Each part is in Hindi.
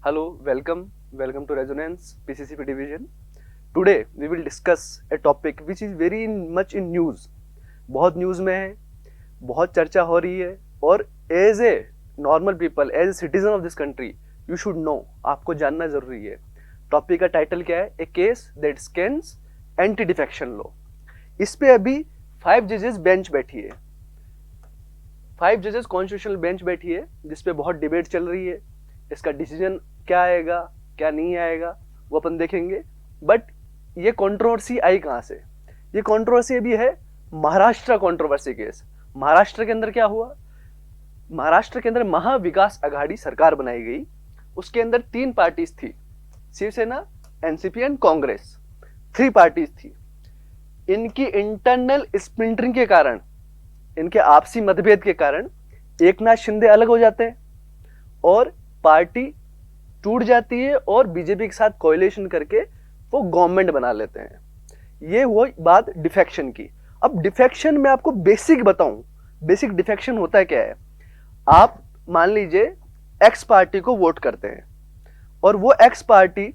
Hello, welcome to Resonance PCCP division. Today we will discuss a topic which is very much in news. बहुत न्यूज़ में है, बहुत चर्चा हो रही है और as a normal people, as a citizen of this country, you should know, आपको जानना जरूरी है. टॉपिक का टाइटल क्या है? A case that scans anti defection law. इस पे अभी 5 जजेस बेंच बैठी है. 5 जजेस कॉन्स्टिट्यूशनल बेंच बैठी है जिसपे बहुत डिबेट चल रही है. इसका डिसीजन क्या आएगा, क्या नहीं आएगा, वो अपन देखेंगे. बट ये कंट्रोवर्सी आई कहाँ से? ये कंट्रोवर्सी अभी है महाराष्ट्र कंट्रोवर्सी केस. महाराष्ट्र के अंदर क्या हुआ? महाराष्ट्र के अंदर महाविकास आघाड़ी सरकार बनाई गई. उसके अंदर 3 पार्टीज थी, Shiv Sena, NCP and Congress. 3 parties थी. इनकी इंटरनल स्प्लिंटरिंग के कारण, इनके आपसी मतभेद के कारण एकनाथ शिंदे अलग हो जाते हैं और पार्टी टूट जाती है और बीजेपी के साथ कोएलिशन करके वो गवर्नमेंट बना लेते हैं. ये हुई बात डिफेक्शन की. अब डिफेक्शन में आपको बेसिक बताऊं, बेसिक डिफेक्शन होता है क्या है? आप मान लीजिए एक्स पार्टी को वोट करते हैं और वो एक्स पार्टी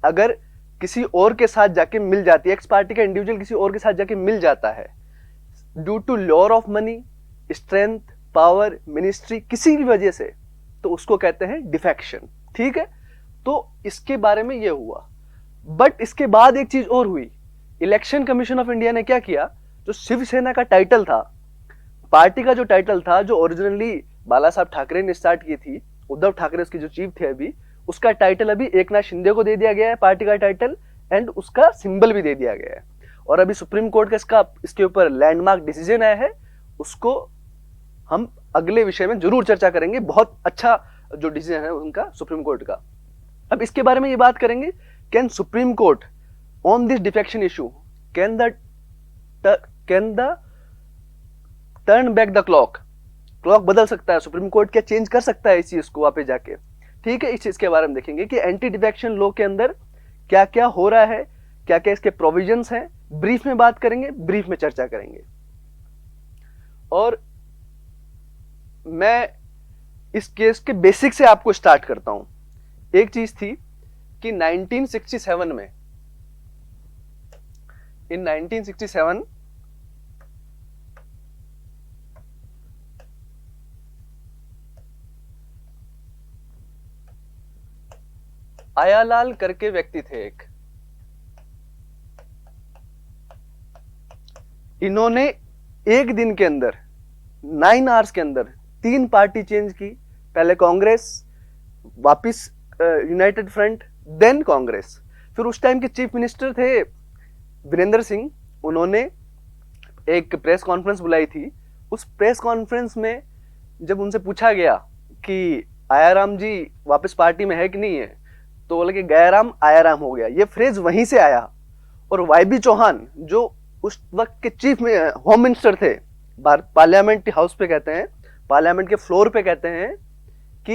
अगर किसी और के साथ जाके मिल जाती है, एक्स पार्टी का इंडिविजुअल किसी और के साथ जाके मिल जाता है due to lure of money, strength, power, ministry, किसी भी वजह से, तो उसको कहते हैं डिफेक्शन. ठीक है, तो इसके बारे में ये हुआ. बट इसके बाद एक चीज और हुई. इलेक्शन कमीशन ऑफ इंडिया ने क्या किया? जो शिवसेना का टाइटल था, पार्टी का जो टाइटल था, जो ओरिजिनली बाला साहब ठाकरे ने स्टार्ट की थी, उद्धव ठाकरे उसके जो चीफ थे अभी, उसका टाइटल अभी एकनाथ शिंदे को दे दिया गया है, पार्टी का टाइटल, एंड उसका सिंबल भी दे दिया गया है. और अभी सुप्रीम कोर्ट का इसके ऊपर लैंडमार्क डिसीजन आया है. उसको हम अगले विषय में जरूर चर्चा करेंगे. बहुत अच्छा जो डिसीजन है उनका, सुप्रीम कोर्ट का. अब इसके बारे में ये बात करेंगे, can supreme court on this defection issue can the turn back the clock बदल सकता है? सुप्रीम कोर्ट क्या चेंज कर सकता है इस चीज को वापस जाके? ठीक है, इस चीज के बारे में देखेंगे कि एंटी डिफेक्शन लॉ के अंदर क्या क्या हो रहा है, क्या क्या इसके प्रोविजंस हैं. ब्रीफ में बात करेंगे, ब्रीफ में चर्चा करेंगे. और मैं इस केस के बेसिक से आपको स्टार्ट करता हूं. एक चीज थी कि 1967 में, इन 1967 आयालाल करके व्यक्ति थे एक. इन्होंने एक दिन के अंदर 9 आवर्स के अंदर 3 पार्टी चेंज की. पहले कांग्रेस, वापिस यूनाइटेड फ्रंट, देन कांग्रेस. फिर उस टाइम के चीफ मिनिस्टर थे वीरेंद्र सिंह. उन्होंने एक प्रेस कॉन्फ्रेंस बुलाई थी. उस प्रेस कॉन्फ्रेंस में जब उनसे पूछा गया कि आयाराम जी वापस पार्टी में है कि नहीं है, तो बोले कि गयाराम आयाराम हो गया. ये फ्रेज वहीं से आया. और वाईबी चौहान जो उस वक्त के चीफ में होम मिनिस्टर थे, पार्लियामेंट हाउस पे कहते हैं, पार्लियामेंट के फ्लोर पे कहते हैं कि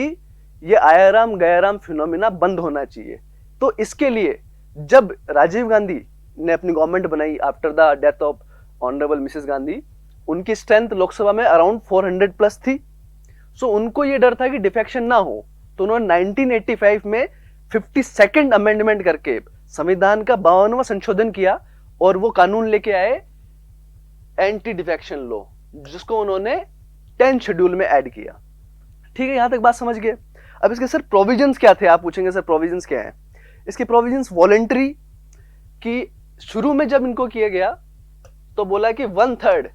ये आयाराम गयाराम फिनोमिना बंद होना चाहिए. तो इसके लिए जब राजीव गांधी ने अपनी गवर्नमेंट बनाई after the death of honourable Mrs Gandhi, उनकी स्ट्रेंथ लोकसभा में अराउंड 400 प्लस थी. सो उनको ये डर था कि डिफेक्शन ना हो, तो उन्होंने 1985 में 52nd अमेंडमेंट करके संविधान का 52वां संशोधन किया और वो कानून लेके आए एंटी डिफेक्शन लॉ, जिसको उन्होंने 10th शेड्यूल में ऐड किया. ठीक है, यहां तक बात समझ गए. अब इसके सर प्रोविजंस क्या थे? आप पूछेंगे सर प्रोविजंस क्या है? इसके प्रोविजंस वॉलंटरी की, शुरू में जब इनको किया गया तो बोला कि 1/3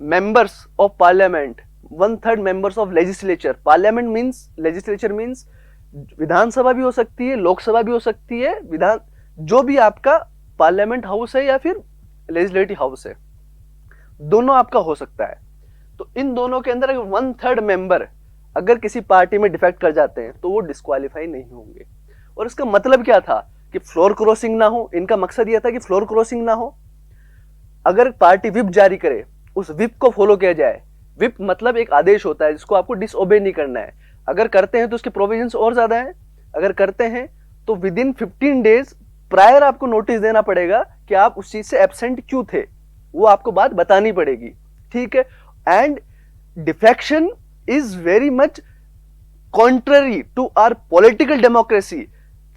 members of parliament, 1/3 members of legislature. Parliament means, legislature means विधानसभा भी हो सकती है, लोकसभा भी हो सकती है, विधान जो भी आपका पार्लियामेंट हाउस है या फिर लेजिस्लेटिव हाउस है, दोनों आपका हो सकता है. तो इन दोनों के अंदर 1/3 मेंबर अगर किसी पार्टी में डिफेक्ट कर जाते हैं तो वो डिस्क्वालीफाई नहीं होंगे. और इसका मतलब क्या था? कि फ्लोर क्रॉसिंग ना हो. इनका मकसद यह था कि फ्लोर क्रॉसिंग ना हो. अगर पार्टी विप जारी करे, उस विप को फॉलो किया जाए. विप मतलब एक आदेश होता है जिसको आपको डिसओबे नहीं करना है. अगर करते हैं तो उसके प्रोविजंस और ज्यादा हैं. अगर करते हैं तो विद इन 15 डेज प्रायर आपको नोटिस देना पड़ेगा कि आप उस चीज से एब्सेंट क्यों थे, वो आपको बात बतानी पड़ेगी. ठीक है, and defection is very much contrary to our political democracy.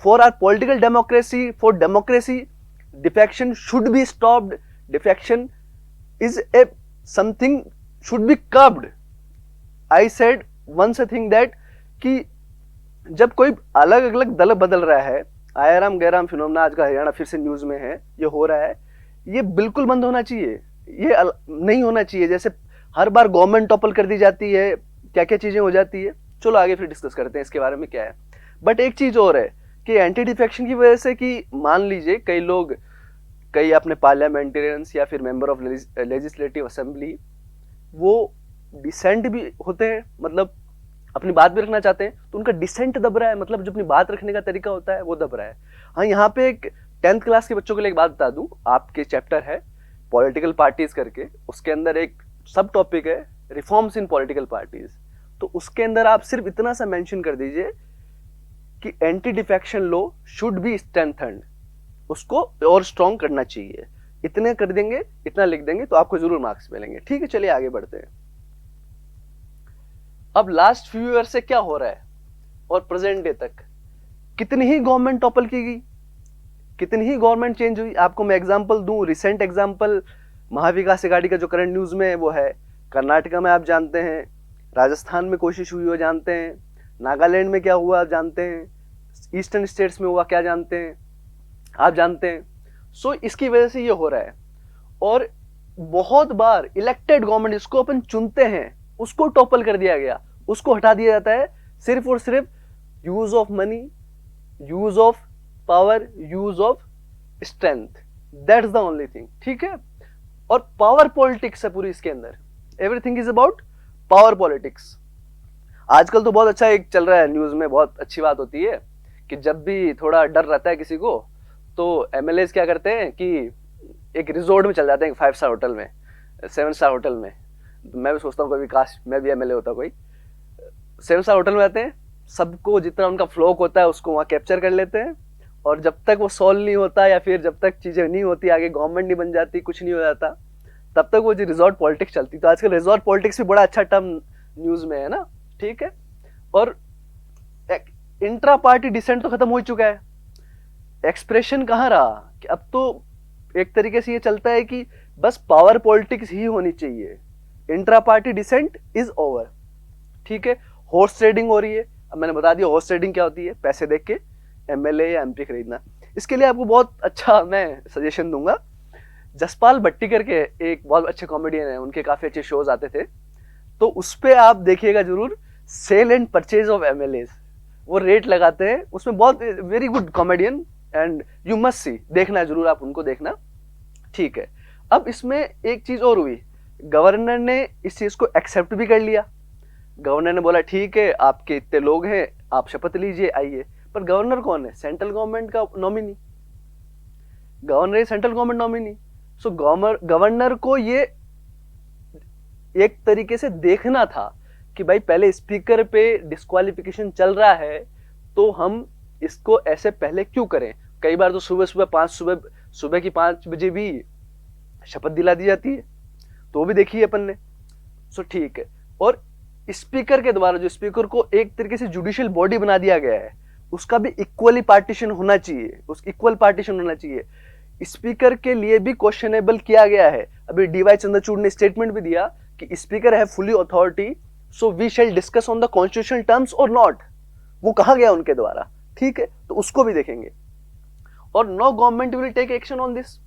For our political democracy, for democracy, defection should be stopped. Defection is a something should be curbed. I said once a thing that कि जब कोई अलग अलग दल बदल रहा है, आयाराम गैराम फिनोमेना आज का हरियाणा फिर से न्यूज में है, ये हो रहा है, ये बिल्कुल बंद होना चाहिए, ये नहीं होना चाहिए। जैसे हर बार गवर्नमेंट टॉपल कर दी जाती है, क्या क्या चीजें हो जाती है, चलो आगे फिर डिस्कस करते हैं इसके बारे में क्या है। बट एक चीज और है कि एंटी डिफेक्शन की वजह से कि मान लीजिए कई लोग, कई अपने पार्लियामेंटेरियंस या फिर मेंबर ऑफ लेजिस्लेटिव असेंबली वो डिसेंट भी होते हैं, मतलब अपनी बात भी रखना चाहते हैं, तो उनका डिसेंट दब रहा है, मतलब जो अपनी बात रखने का तरीका होता है वो दब रहा है। हाँ, यहाँ पे एक 10th क्लास के बच्चों के लिए एक बात बता दूं, आपके चैप्टर है पॉलिटिकल पार्टीज करके, उसके अंदर एक सब टॉपिक है रिफॉर्म्स इन पॉलिटिकल पार्टीज। तो उसके अंदर आप सिर्फ इतना सा मेंशन कर दीजिए कि anti defection law should be strengthened, उसको और स्ट्रॉन्ग करना चाहिए। इतने कर देंगे, इतना लिख देंगे तो आपको जरूर मार्क्स मिलेंगे। ठीक है, चलिए आगे बढ़ते हैं। अब लास्ट फ्यू ईयर से क्या हो रहा है और प्रेजेंट डे तक कितनी ही गवर्नमेंट टॉपल की गई, कितनी ही गवर्नमेंट चेंज हुई। आपको मैं एग्जांपल दूं, रिसेंट एग्जांपल महाविकास अघाड़ी का जो करंट न्यूज में है वो है कर्नाटका में, आप जानते हैं, राजस्थान में कोशिश हुई वो जानते हैं, नागालैंड में क्या हुआ आप जानते हैं, ईस्टर्न स्टेट्स में हुआ क्या जानते हैं आप जानते हैं। सो इसकी वजह से ये हो रहा है। और बहुत बार इलेक्टेड गवर्नमेंट जिसको अपन चुनते हैं उसको टॉपल कर दिया गया, उसको हटा दिया जाता है, सिर्फ और सिर्फ use of money, use of power, use of strength, that's the only thing. ठीक है, और पावर पॉलिटिक्स है पूरी इसके अंदर, everything is about power politics. आजकल तो बहुत अच्छा एक चल रहा है न्यूज में, बहुत अच्छी बात होती है कि जब भी थोड़ा डर रहता है किसी को तो एमएलए क्या करते हैं कि एक रिजोर्ट में चल जाते हैं, 5 स्टार होटल में, 7 स्टार होटल में। मैं भी सोचता हूँ कभी काश मैं भी एमएलए होता कोई। 7 स्टार होटल में आते हैं, सबको जितना उनका फ्लॉक होता है उसको वहाँ कैप्चर कर लेते हैं, और जब तक वो सॉल्व नहीं होता या फिर जब तक चीजें नहीं होती, आगे गवर्नमेंट नहीं बन जाती, कुछ नहीं हो जाता, तब तक वो जो रिजॉर्ट पॉलिटिक्स चलती। तो आजकल रिजॉर्ट पॉलिटिक्स भी बड़ा अच्छा टर्म न्यूज में है ना। ठीक है, और इंट्रा पार्टी डिसेंट तो खत्म हो चुका है, एक्सप्रेशन कहाँ रहा कि अब तो एक तरीके से ये चलता है कि बस पावर पॉलिटिक्स ही होनी चाहिए, intra party dissent is over. ठीक है, हॉर्स ट्रेडिंग हो रही है। अब मैंने बता दिया हॉर्स ट्रेडिंग क्या होती है, पैसे देख के एमएलए या एमपी खरीदना। इसके लिए आपको बहुत अच्छा मैं सजेशन दूंगा, जसपाल भट्टी करके एक बहुत अच्छे कॉमेडियन है, उनके काफी अच्छे शोज आते थे, तो उस पर आप देखिएगा जरूर, sale and purchase of MLA, वो रेट लगाते हैं उसमें, बहुत very good comedian and you must see, देखना जरूर आप उनको देखना। ठीक है, अब इसमें एक चीज और हुई, गवर्नर ने इस चीज को एक्सेप्ट भी कर लिया। गवर्नर ने बोला ठीक है आपके इतने लोग हैं, आप शपथ लीजिए आइए। पर गवर्नर कौन है? सेंट्रल गवर्नमेंट का नॉमिनी, गवर्नर है सेंट्रल गवर्नमेंट नॉमिनी। सो गवर्नर को ये एक तरीके से देखना था कि भाई पहले स्पीकर पे डिस्क्वालिफिकेशन चल रहा है तो हम इसको ऐसे पहले क्यों करें। कई बार तो सुबह की 5 बजे भी शपथ दिला दी जाती है, तो वो भी देखी है अपन ने। सो ठीक है, और स्पीकर के द्वारा जो स्पीकर को एक तरीके से जुडिशियल बॉडी बना दिया गया है, उसका भी इक्वली पार्टीशन होना चाहिए, उसका इक्वल पार्टीशन होना चाहिए। स्पीकर के लिए भी क्वेश्चनेबल किया गया है। अभी डीवाई चंद्रचूड़ ने स्टेटमेंट भी दिया कि स्पीकर है fully authority, so we shall discuss on the constitutional terms और नॉट, वो कहा गया उनके द्वारा। ठीक है, तो उसको भी देखेंगे। और no government will take action on this,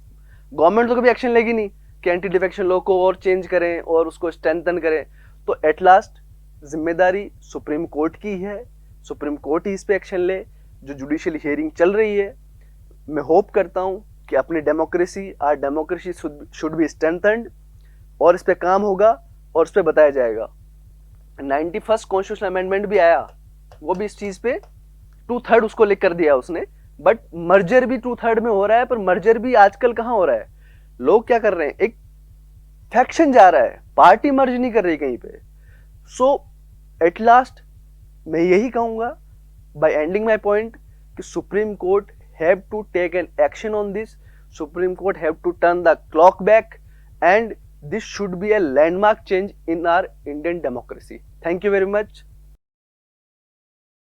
government तो कभी एक्शन लेगी नहीं कि एंटी डिफेक्शन लॉ को और चेंज करें और उसको स्ट्रेंथन करें। तो एट लास्ट जिम्मेदारी सुप्रीम कोर्ट की है, सुप्रीम कोर्ट ही इस पे एक्शन ले। जो जुडिशियल हियरिंग चल रही है, मैं होप करता हूं कि अपनी democracy, our democracy should be strengthened, और इस पे काम होगा और इस पे बताया जाएगा। 91st कॉन्स्टिट्यूशनल अमेंडमेंट भी आया, वो भी इस चीज पे 2/3 उसको लिख कर दिया उसने। बट मर्जर भी 2/3 में हो रहा है, पर मर्जर भी आजकल कहां हो रहा है, लोग क्या कर रहे हैं, एक फैक्शन जा रहा है, पार्टी मर्ज नहीं कर रही कहीं पे। सो एट लास्ट मैं यही कहूंगा बाय एंडिंग माय पॉइंट कि supreme court have to take an action on this, supreme court have to turn the clock back, and this should be a landmark change in our Indian democracy. Thank you very much.